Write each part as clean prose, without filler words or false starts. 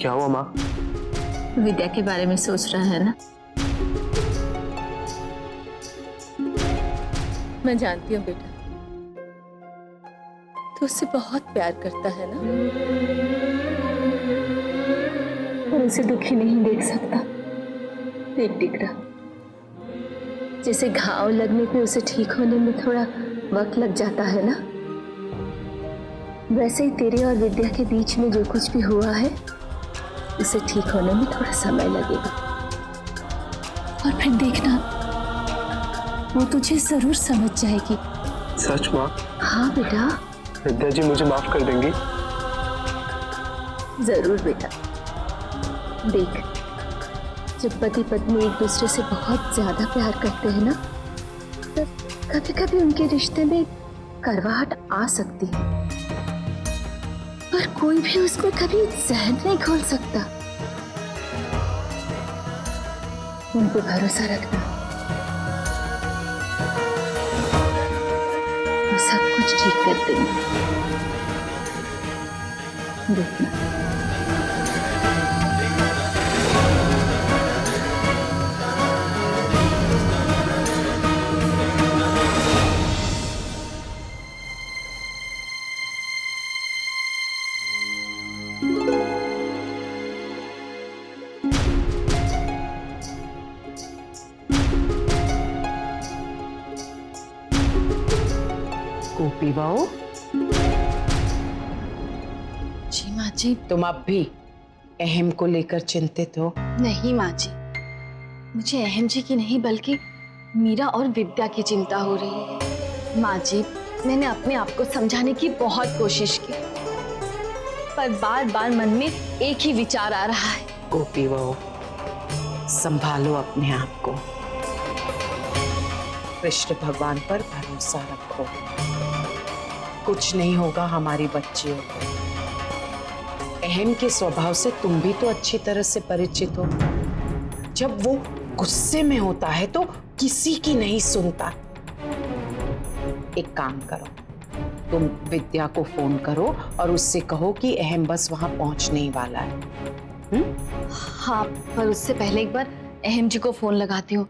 क्या हुआ माँ? विद्या के बारे में सोच रहा है ना? मैं जानती हूँ बेटा, तो उससे बहुत प्यार करता है ना, और उसे दुखी नहीं देख सकता। देख टिकरा, जैसे घाव लगने पे उसे ठीक होने में थोड़ा वक्त लग जाता है ना, वैसे ही तेरे और विद्या के बीच में जो कुछ भी हुआ है उसे ठीक होने में थोड़ा समय लगेगा। और फिर देखना, वो तुझे जरूर समझ जाएगी। सच माँ? हाँ बेटा। विद्या जी मुझे माफ कर देंगी? जरूर बेटा। देख, जब पति पत्नी एक दूसरे से बहुत ज्यादा प्यार करते हैं ना, तब कभी कभी उनके रिश्ते में करवाहट आ सकती है, पर कोई भी उसमें कभी जहन नहीं खोल सकता। उन पे भरोसा रखना, वो सब कुछ ठीक कर देंगे। देखना। गोपी बहू। जी माँ जी। तुम अब भी अहम को लेकर चिंतित हो? नहीं माँ जी, मुझे अहम जी की नहीं बल्कि मीरा और विद्या की चिंता हो रही है। माँ जी, मैंने अपने आप को समझाने की बहुत कोशिश की, पर बार बार मन में एक ही विचार आ रहा है। गोपी बहू, संभालो अपने आप को, कृष्ण भगवान पर भरोसा रखो। कुछ नहीं होगा हमारी बच्चियों को। अहम के स्वभाव से तुम भी तो अच्छी तरह से परिचित हो। जब वो गुस्से में होता है तो किसी की नहीं सुनता। एक काम करो, तुम विद्या को फोन करो और उससे कहो कि अहम बस वहां पहुंचने ही वाला है। हाँ, पर उससे पहले एक बार अहम जी को फोन लगाती हूँ।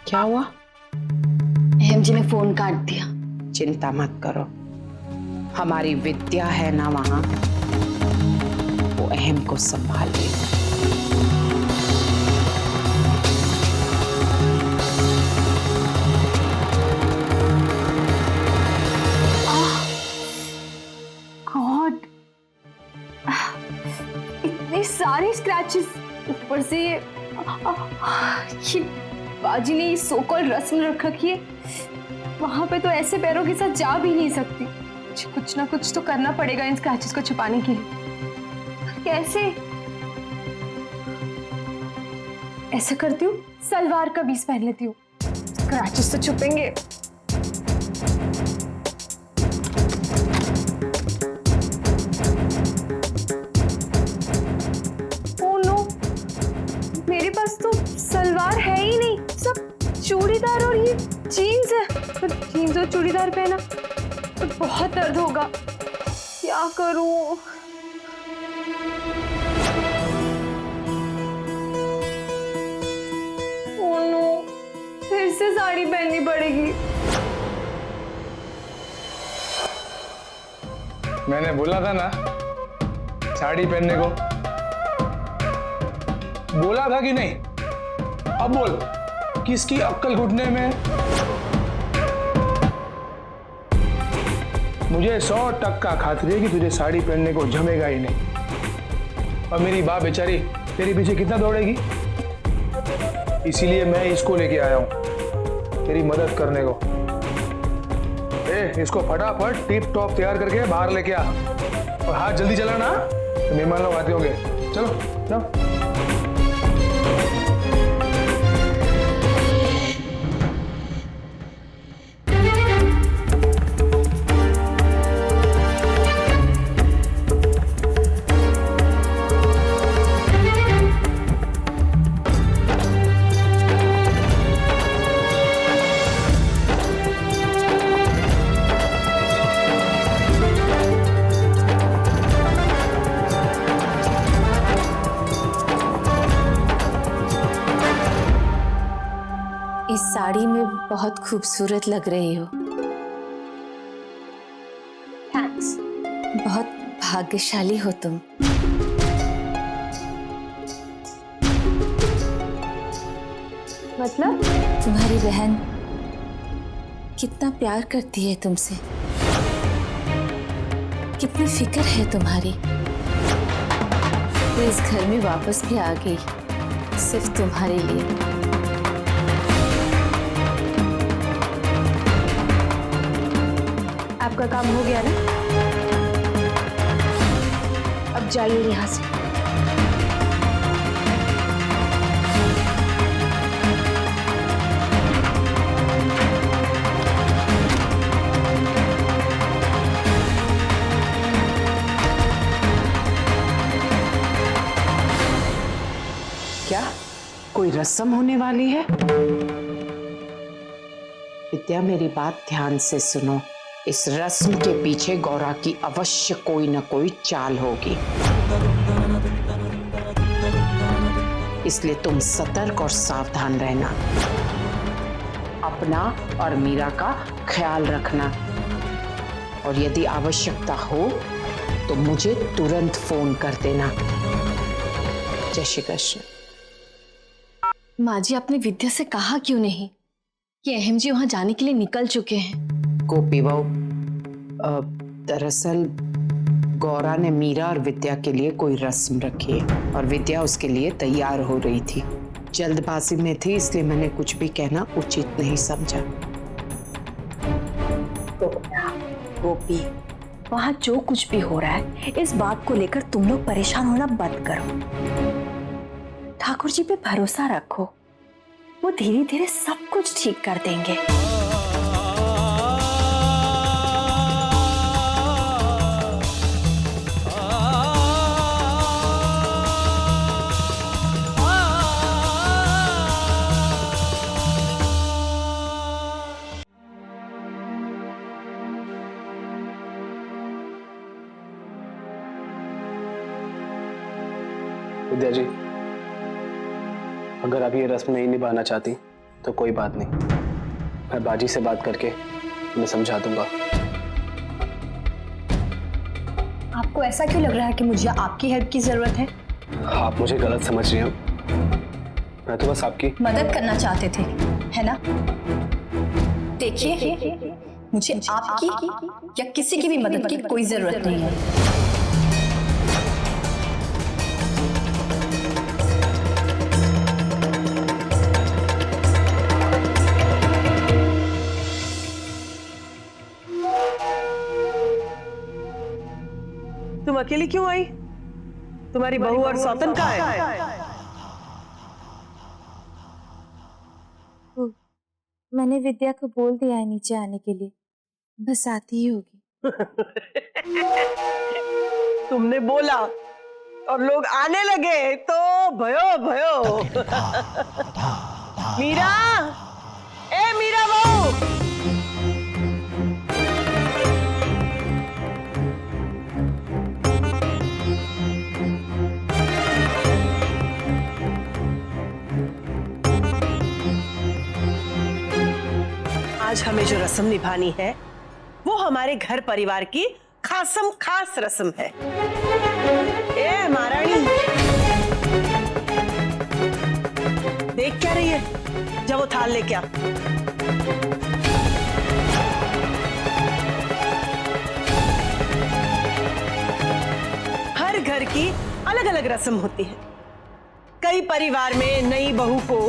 क्या हुआ? अहम जी ने फोन काट दिया। चिंता मत करो, हमारी विद्या है ना वहां, वो अहम को संभाल लेगी। गॉड, इतने सारे स्क्रैचेस, ऊपर से ये बाजी ने सो कॉल्ड रस्म रख रखी है। वहां पे तो ऐसे पैरों के साथ जा भी नहीं सकती। कुछ ना कुछ तो करना पड़ेगा इन स्क्रैचेस को छुपाने के लिए। कैसे? ऐसा करती हूँ, सलवार का बीस पहन लेती हूँ, स्क्रैचेस तो छुपेंगे। ओह नो, मेरे पास तो सलवार है ही नहीं, सब चूड़ीदार और ये जीन्स है। पर जीन्स और चूड़ीदार पहना तो बहुत दर्द होगा, क्या करूं? ओह नो, फिर से साड़ी पहननी पड़ेगी। मैंने बोला था ना साड़ी पहनने को, बोला था कि नहीं? अब बोल, किसकी अक्ल घुटने में? मुझे 100% खातिर है कि तुझे साड़ी पहनने को जमेगा ही नहीं। और मेरी बाप बेचारी तेरे पीछे कितना दौड़ेगी, इसीलिए मैं इसको लेके आया हूं तेरी मदद करने को। इसको फटाफट टिप टॉप तैयार करके बाहर लेके आ, और हाथ जल्दी चलाना, मेहमान लोग आते होंगे। चलो चलो। इस साड़ी में बहुत खूबसूरत लग रही हो। थैंक्स। बहुत भाग्यशाली हो तुम। मतलब? तुम्हारी बहन कितना प्यार करती है तुमसे, कितनी फिक्र है तुम्हारी। वो इस घर में वापस भी आ गई सिर्फ तुम्हारे लिए। आपका काम हो गया ना? अब जाइए यहाँ से। क्या कोई रस्म होने वाली है? विद्या, मेरी बात ध्यान से सुनो। इस रस्म के पीछे गौरा की अवश्य कोई न कोई चाल होगी, इसलिए तुम सतर्क और सावधान रहना। अपना और मीरा का ख्याल रखना, और यदि आवश्यकता हो तो मुझे तुरंत फोन कर देना। जय श्री कृष्ण। माँ जी, आपने विद्या से कहा क्यों नहीं कि अहम जी वहां जाने के लिए निकल चुके हैं? गोपी बहू, दरअसल गौरा ने मीरा और विद्या के लिए कोई रस्म रखी है और विद्या उसके लिए तैयार हो रही थी। जल्दबाजी में थी, इसलिए मैंने कुछ भी कहना उचित नहीं समझा। गोपी, वहां जो कुछ भी हो रहा है, इस बात को लेकर तुम लोग परेशान होना बंद करो। ठाकुर जी पे भरोसा रखो, वो धीरे धीरे सब कुछ ठीक कर देंगे। विद्या जी, अगर आप ये रस्म नहीं निभाना चाहती तो कोई बात नहीं, मैं बाजी से बात करके मैं समझा दूंगा। आपको ऐसा क्यों लग रहा है कि मुझे आपकी हेल्प की जरूरत है? आप मुझे गलत समझ रही हैं। मैं तो बस आपकी मदद करना चाहते थे, है ना? देखिए, मुझे आपकी या किसी की भी मदद की कोई जरूरत नहीं है। तुम अकेली क्यों आई? तुम्हारी बहू और सौतन कहाँ है? मैंने विद्या को बोल दिया है नीचे आने के लिए, बस आती ही होगी। तुमने बोला और लोग आने लगे तो भयो भयो। मीरा, ए मीरा बहू, आज हमें जो रस्म निभानी है वो हमारे घर परिवार की खासम खास रस्म है। ए महारानी, देख क्या रही है? जब वो थाल लेके आ। हर घर की अलग अलग रस्म होती है। कई परिवार में नई बहू को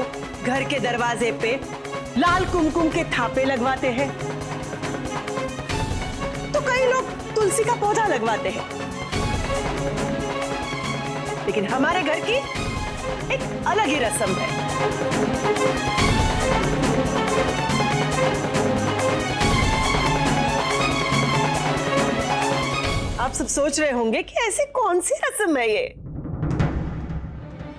घर के दरवाजे पे लाल कुमकुम के थापे लगवाते हैं, तो कई लोग तुलसी का पौधा लगवाते हैं। लेकिन हमारे घर की एक अलग ही रस्म है। आप सब सोच रहे होंगे कि ऐसी कौन सी रस्म है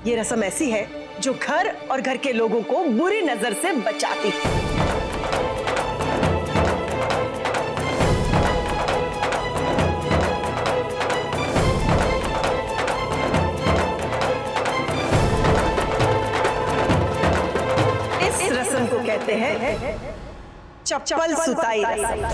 ये रस्म ऐसी है जो घर और घर के लोगों को बुरी नजर से बचाती है। इस रस्म को कहते कहते हैं चप्पल सुताई रसम।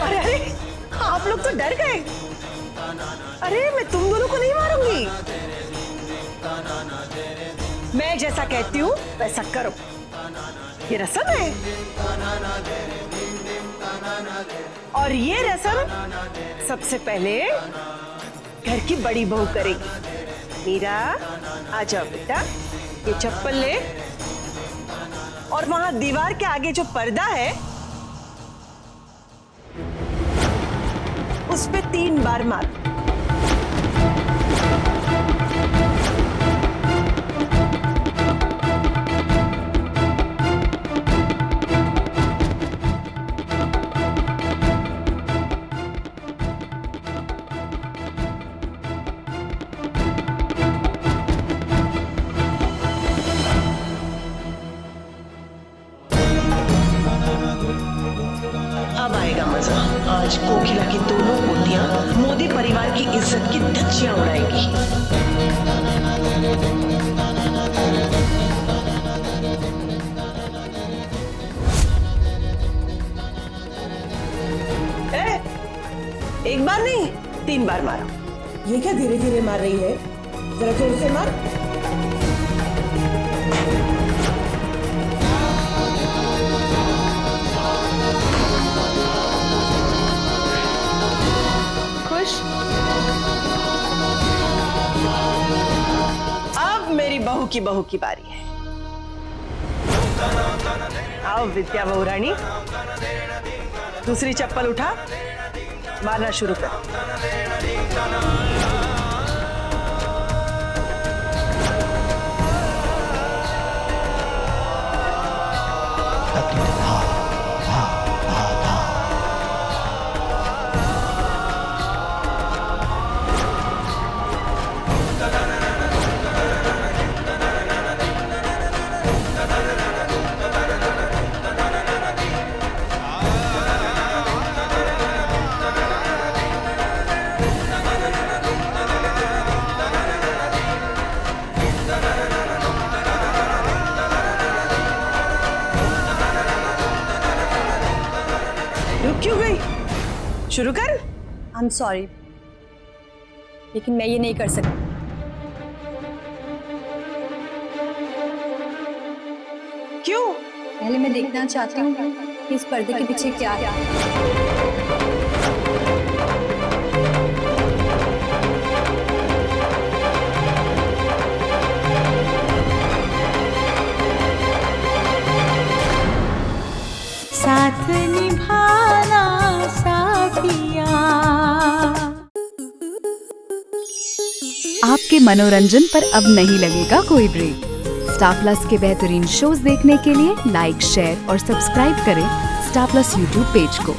अरे अरे, आप लोग तो डर गए। अरे मैं तुम दोनों को नहीं मारूंगी। मैं जैसा कहती हूँ वैसा करो। ये रस्म है और ये रस्म सबसे पहले घर की बड़ी बहू करेगी। मीरा आ जाओ बेटा, ये चप्पल ले और वहां दीवार के आगे जो पर्दा है उस पे 3 बार मार। अब आएगा मजा। आज कोकिला की दोनों पोतियां मोदी परिवार की इज्जत की धज्जियां उड़ाएगी। एक बार नहीं 3 बार मारो। ये क्या धीरे धीरे मार रही है, जरा जोर से मार। खुश? अब मेरी बहू की बारी है। आओ विद्या बहू रानी, दूसरी चप्पल उठा, मारना शुरू कर। रुक क्यों गई? शुरू कर। आई एम सॉरी, लेकिन मैं ये नहीं कर सकती। क्यों? पहले मैं देखना चाहती हूँ कि इस पर्दे के पीछे क्या है। साथ निभाना साथिया। आपके मनोरंजन पर अब नहीं लगेगा कोई ब्रेक। स्टार प्लस के बेहतरीन शोज देखने के लिए लाइक, शेयर और सब्सक्राइब करें स्टार प्लस यूट्यूब पेज को।